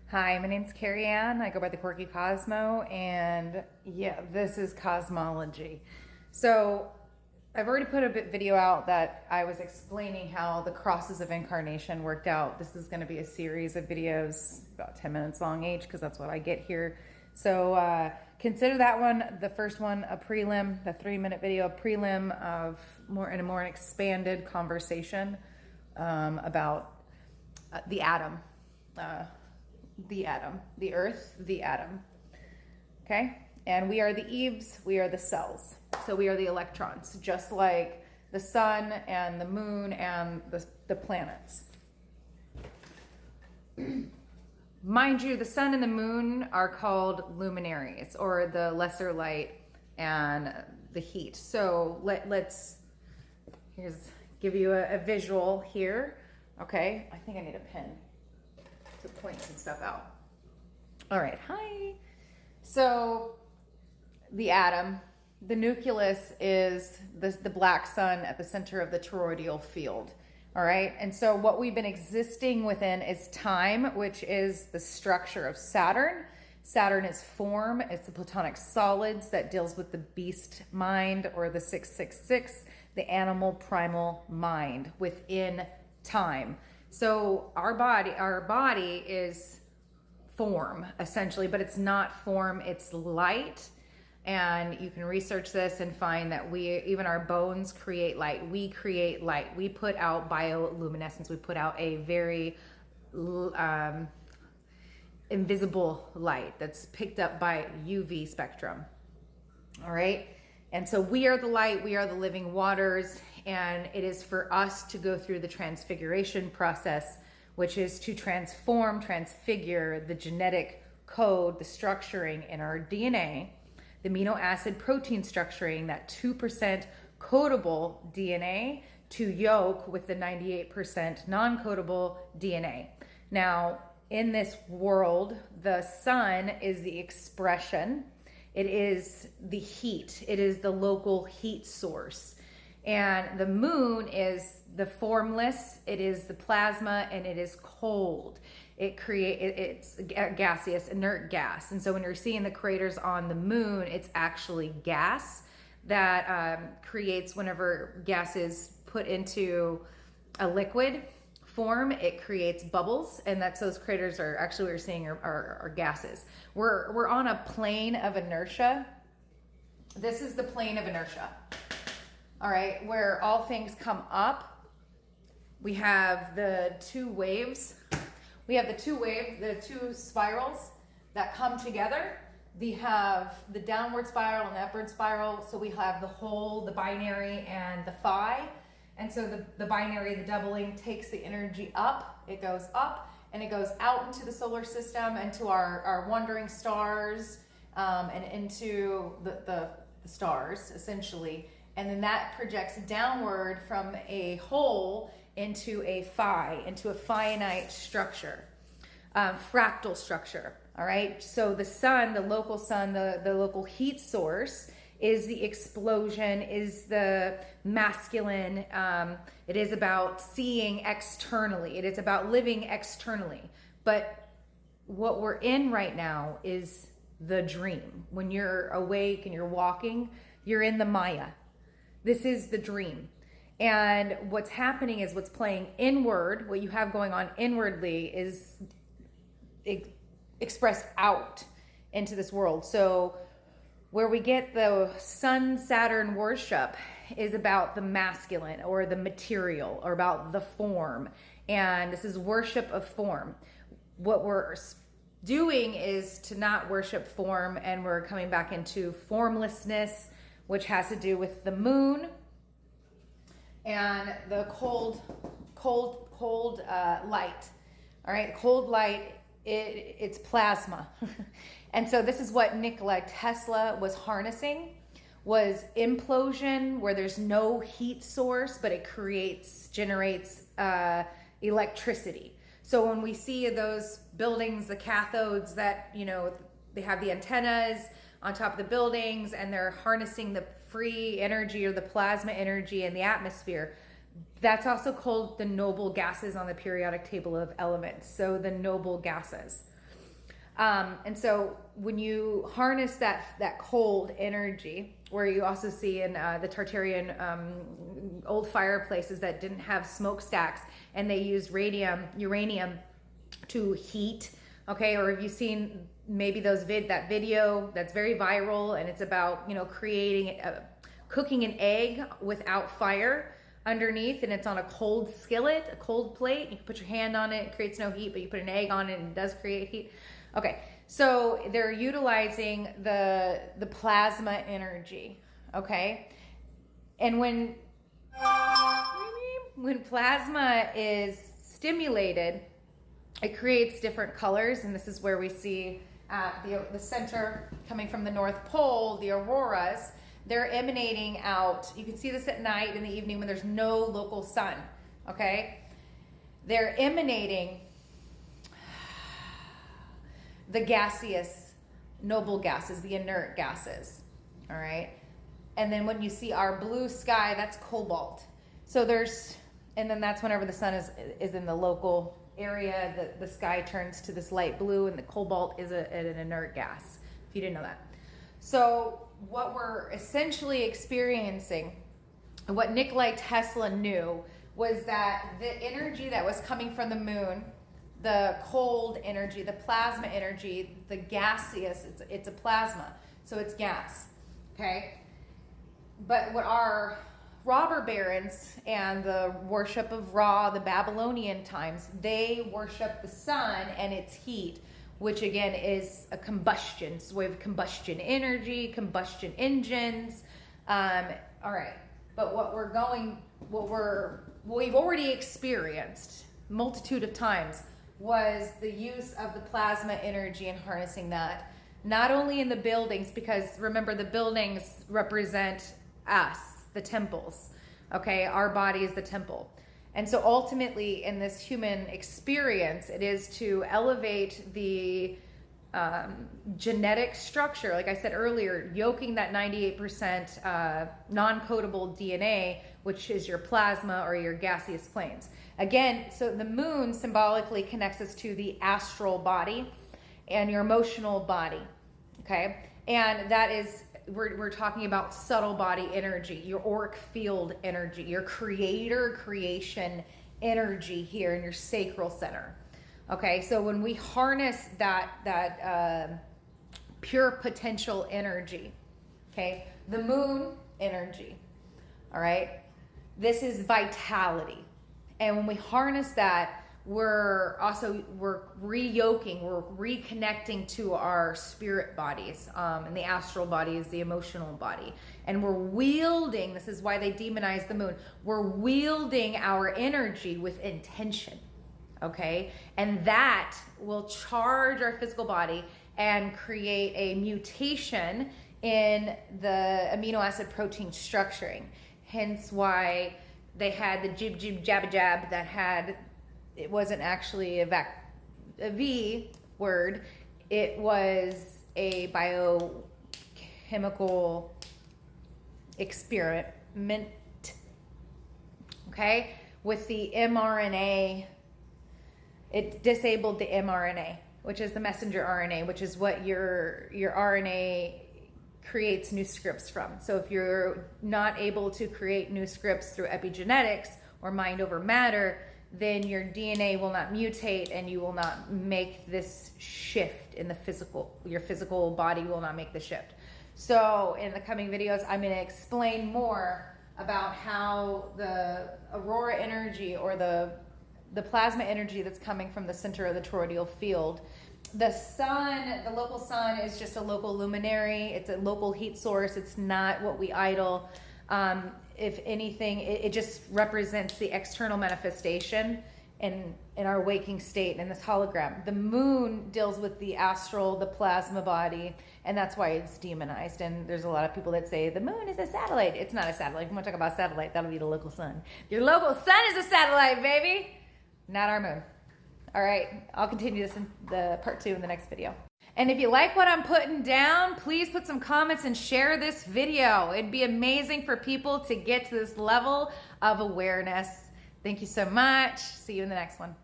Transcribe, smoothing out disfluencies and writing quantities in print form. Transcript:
Hi, my name's Carrie Ann. I go by the Quirky Cosmo, and yeah, this is Cosmology. So, I've already put a video out that I was explaining how the crosses of incarnation worked out. This is going to be a series of videos, about 10 minutes long each, because that's what I get here. So, consider that one, the first one, a prelim, the 3-minute video, a prelim of a more expanded conversation about the atom. The earth, the atom. Okay? And we are the eaves, we are the cells. So we are the electrons, just like the sun and the moon and the planets. Mind you, the sun and the moon are called luminaries, or the lesser light and the heat. So let's give you a visual here. Okay? I think I need a pen to point some stuff out. All right, hi. So the atom, the nucleus is the black sun at the center of the toroidal field. All right, and so what we've been existing within is time, which is the structure of Saturn. Saturn is form, it's the platonic solids that deals with the beast mind, or the 666, the animal primal mind within time. So our body is form, essentially, but it's not form, it's light. And you can research this and find that even our bones create light. We create light. We put out bioluminescence. We put out a very invisible light that's picked up by UV spectrum. All right? And so we are the light, we are the living waters, and it is for us to go through the transfiguration process, which is to transfigure the genetic code, the structuring in our DNA, the amino acid protein structuring, that 2% codable DNA to yoke with the 98% non-codable DNA. Now, in this world, the sun is the expression. It is the heat. It is the local heat source. And the moon is the formless. It is the plasma, and it is cold. It's gaseous, inert gas. And so when you're seeing the craters on the moon, it's actually gas that creates, whenever gas is put into a liquid form, it creates bubbles, and that's those craters are actually what we're seeing are gases. We're on a plane of inertia. This is the plane of inertia. All right, where all things come up. We have the two waves. We have the two spirals that come together. We have the downward spiral and the upward spiral. So we have the whole, the binary, and the phi. And so the binary, the doubling, takes the energy up. It goes up and it goes out into the solar system, into our wandering stars, and into the stars, essentially. And then that projects downward from a whole into a phi, into a finite structure, fractal structure. All right. So the sun, the local heat source, is the explosion, is the masculine. It is about seeing externally. It is about living externally. But what we're in right now is the dream. When you're awake and you're walking, you're in the Maya. This is the dream. And what's happening is what's playing inward, what you have going on inwardly is expressed out into this world. So where we get the Sun-Saturn worship is about the masculine, or the material, or about the form. And this is worship of form. What we're doing is to not worship form, and we're coming back into formlessness, which has to do with the moon and the cold light. All right, cold light, it's plasma. And so this is what Nikola Tesla was harnessing, was implosion, where there's no heat source, but it generates electricity. So when we see those buildings, the cathodes that, they have the antennas on top of the buildings, and they're harnessing the free energy, or the plasma energy in the atmosphere, that's also called the noble gases on the periodic table of elements. So the noble gases. And so when you harness that cold energy, where you also see in the Tartarian old fireplaces that didn't have smokestacks, and they used uranium to heat, okay? Or have you seen maybe that video that's very viral, and it's about, you know, cooking an egg without fire underneath, and it's on a cold skillet, a cold plate. You can put your hand on it creates no heat, but you put an egg on it and it does create heat. Okay, so they're utilizing the plasma energy, okay? And when plasma is stimulated, it creates different colors, and this is where we see at the center, coming from the North Pole, the auroras. They're emanating out. You can see this at night, in the evening, when there's no local sun, okay? They're emanating the gaseous, noble gases, the inert gases, all right? And then when you see our blue sky, that's cobalt. So and then that's whenever the sun is in the local area, the sky turns to this light blue, and the cobalt is an inert gas, if you didn't know that. So what we're essentially experiencing, and what Nikola Tesla knew, was that the energy that was coming from the moon, the cold energy, the plasma energy, the gaseous, it's a plasma, so it's gas, okay? But what our robber barons and the worship of Ra, the Babylonian times, they worship the sun and its heat, which again is a combustion. It's a way of combustion energy, combustion engines. All right, but what we've already experienced multitude of times was the use of the plasma energy and harnessing that, not only in the buildings, because remember, the buildings represent us, the temples, okay? Our body is the temple. And so ultimately in this human experience, it is to elevate the genetic structure, like I said earlier, yoking that 98% non-codable DNA, which is your plasma or your gaseous planes. Again, so the moon symbolically connects us to the astral body and your emotional body, okay? And that is, we're talking about subtle body energy, your auric field energy, your creation energy here in your sacral center. Okay, so when we harness that pure potential energy, okay, the moon energy, all right, this is vitality. And when we harness that, we're re-yoking, we're reconnecting to our spirit bodies, and the astral body is the emotional body. And we're wielding, this is why they demonize the moon, we're wielding our energy with intention, okay? And that will charge our physical body and create a mutation in the amino acid protein structuring. Hence why they had the jib jib jab jab that had, it wasn't actually a V word, it was a biochemical experiment, okay? With the mRNA, it disabled the mRNA, which is the messenger RNA, which is what your RNA creates new scripts from. So if you're not able to create new scripts through epigenetics or mind over matter, then your DNA will not mutate and you will not make this shift in the physical, your physical body will not make the shift. So in the coming videos, I'm going to explain more about how the aurora energy or the plasma energy that's coming from the center of the toroidal field. The sun, the local sun, is just a local luminary. It's a local heat source. It's not what we idol. If anything, it just represents the external manifestation in our waking state in this hologram. The moon deals with the astral, the plasma body, and that's why it's demonized. And there's a lot of people that say the moon is a satellite. It's not a satellite. If you want to talk about satellite, that'll be the local sun. Your local sun is a satellite, baby, not our moon. All right, I'll continue this in the part 2 in the next video. And if you like what I'm putting down, please put some comments and share this video. It'd be amazing for people to get to this level of awareness. Thank you so much. See you in the next one.